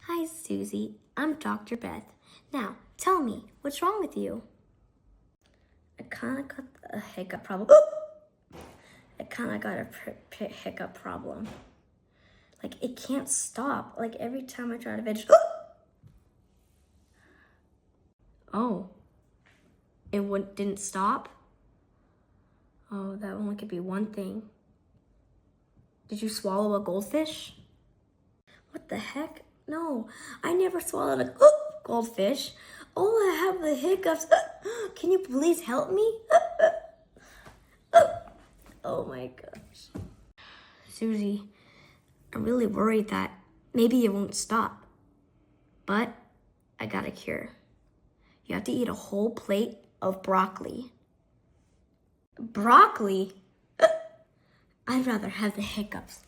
Hi, Susie. I'm Dr. Beth. Now, tell me, what's wrong with you? I kind of got a hiccup problem. I kind of got a hiccup problem. Like, it can't stop. Like, every time I try to finish. Oh, it didn't stop? Oh, that only could be one thing. Did you swallow a goldfish? What the heck? No, I never swallowed a goldfish. Oh, I have the hiccups. Can you please help me? Oh my gosh. Susie, I'm really worried that maybe it won't stop. But I got a cure. You have to eat a whole plate of broccoli. Broccoli? I'd rather have the hiccups.